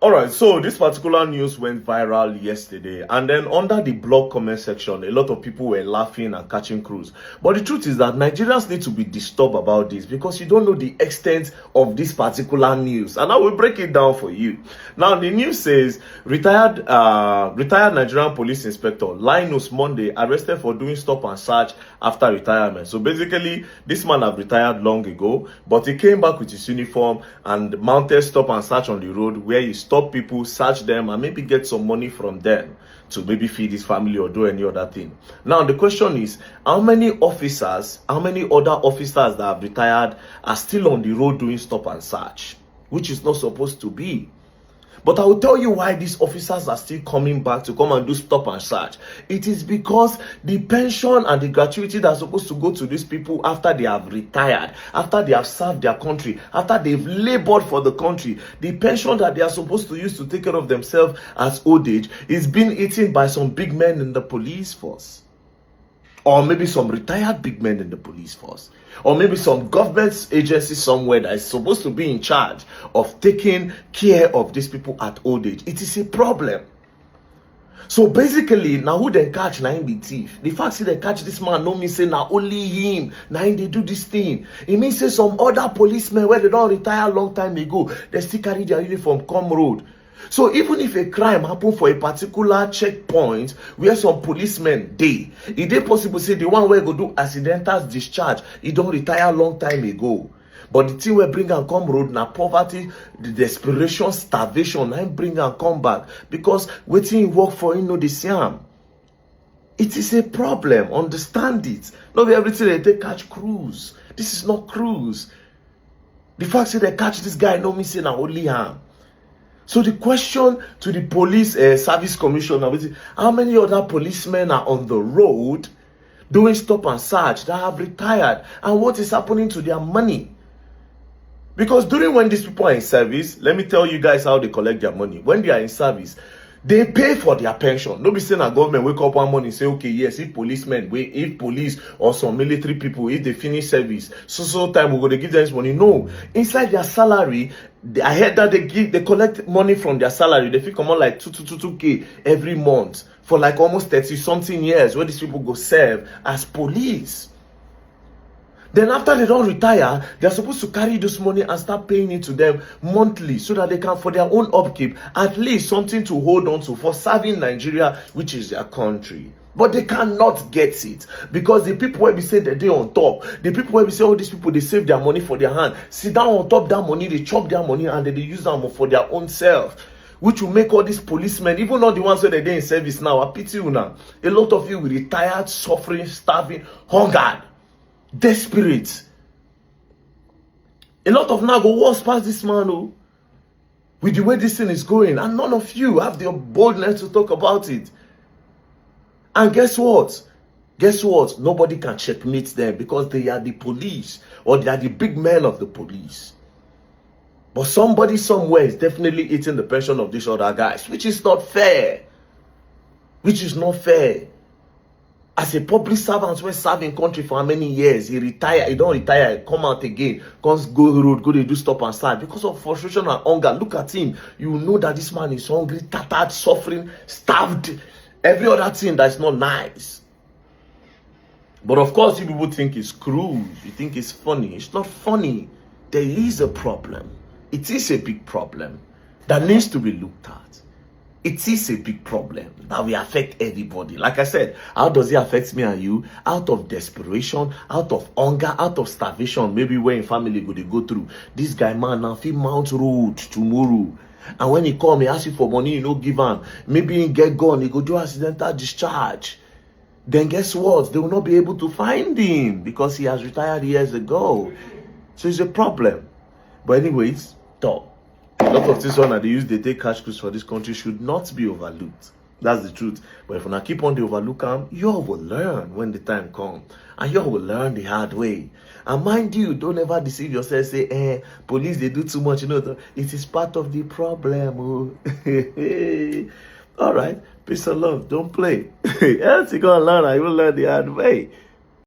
All right, so this particular news went viral yesterday, and then under the blog comment section, a lot of people were laughing and catching cruise. But the truth is that Nigerians need to be disturbed about this because you don't know the extent of this particular news, and I will break it down for you. Now, the news says retired Nigerian police inspector Linus Monday arrested for doing stop and search after retirement. So basically, this man had retired long ago, but he came back with his uniform and mounted stop and search on the road where he stopped people, search them, and maybe get some money from them to maybe feed his family or do any other thing. Now the question is, how many other officers that have retired are still on the road doing stop and search, which is not supposed to be? But I will tell you why these officers are still coming back to come and do stop and search. It is because the pension and the gratuity that are supposed to go to these people after they have retired, after they have served their country, after they've labored for the country, the pension that they are supposed to use to take care of themselves as old age is being eaten by some big men in the police force. Or maybe some retired big men in the police force. Or maybe some government agency somewhere that is supposed to be in charge of taking care of these people at old age. It is a problem. So basically, now who they catch, now him be thief. The fact that they catch this man no mean say now only him, now him they do this thing. It means say some other policemen where they don't retire a long time ago, they still carry their uniform come road. So even if a crime happen for a particular checkpoint where some policemen dey, it is possible say the one where go do accidental discharge, he don't retire a long time ago. But the thing wey bring am come road na poverty, the desperation, starvation, na him bring am come back because wetin he work for him no dey see am. It is a problem, understand it. Not everything they take catch cruise. This is not cruise. The fact that they catch this guy no mean say na only him. So the question to the police service commissioner is, how many other policemen are on the road doing stop and search that have retired, and what is happening to their money? Because during when these people are in service, let me tell you guys how they collect their money. When they are in service, they pay for their pension. Nobody saying a government wake up one morning and say, okay, yes, if police or some military people, if they finish service, so time we're going to give them this money. No, inside their salary, I heard that they collect money from their salary. They feel come on like 2K every month for like almost 30 something years where these people go serve as police. Then after they don't retire, they're supposed to carry this money and start paying it to them monthly so that they can, for their own upkeep, at least something to hold on to for serving Nigeria, which is their country. But they cannot get it because the people where we say that they on top, the people where we say all these people, they save their money for their hand, sit down on top that money, they chop their money and then they use them for their own self. Which will make all these policemen, even all the ones where they're in service now, I pity you now. A lot of you retired, suffering, starving, hungered, desperate. A lot of now go worse past this man, oh, with the way this thing is going, and none of you have the boldness to talk about it. And guess what? Nobody can checkmate them because they are the police or they are the big men of the police. But somebody somewhere is definitely eating the pension of these other guys, which is not fair. As a public servant who serving country for how many years, he don't retire, come out again, comes go road, go to do stop and start because of frustration and hunger. Look at him. You know that this man is hungry, tattered, suffering, starved, every other thing that's not nice. But of course, you people think it's crude. You think it's funny. It's not funny. There is a problem. It is a big problem that needs to be looked at. It is a big problem that will affect everybody. Like I said, how does it affect me and you? Out of desperation, out of hunger, out of starvation, maybe when family they go through. This guy, man, now he mount road tomorrow. And when he come, he ask you for money, you no give him. Maybe he get gone, he go do accidental discharge. Then guess what? They will not be able to find him because he has retired years ago. So it's a problem. But anyways, talk. A lot of this one that they take cash cruise for this country should not be overlooked. That's the truth. But if you keep on the overlook them, you all will learn when the time comes. And you all will learn the hard way. And mind you, don't ever deceive yourself, say, police, they do too much. You know, it is part of the problem. Oh. All right. Peace and love. Don't play. Else you're going to learn. I will learn the hard way.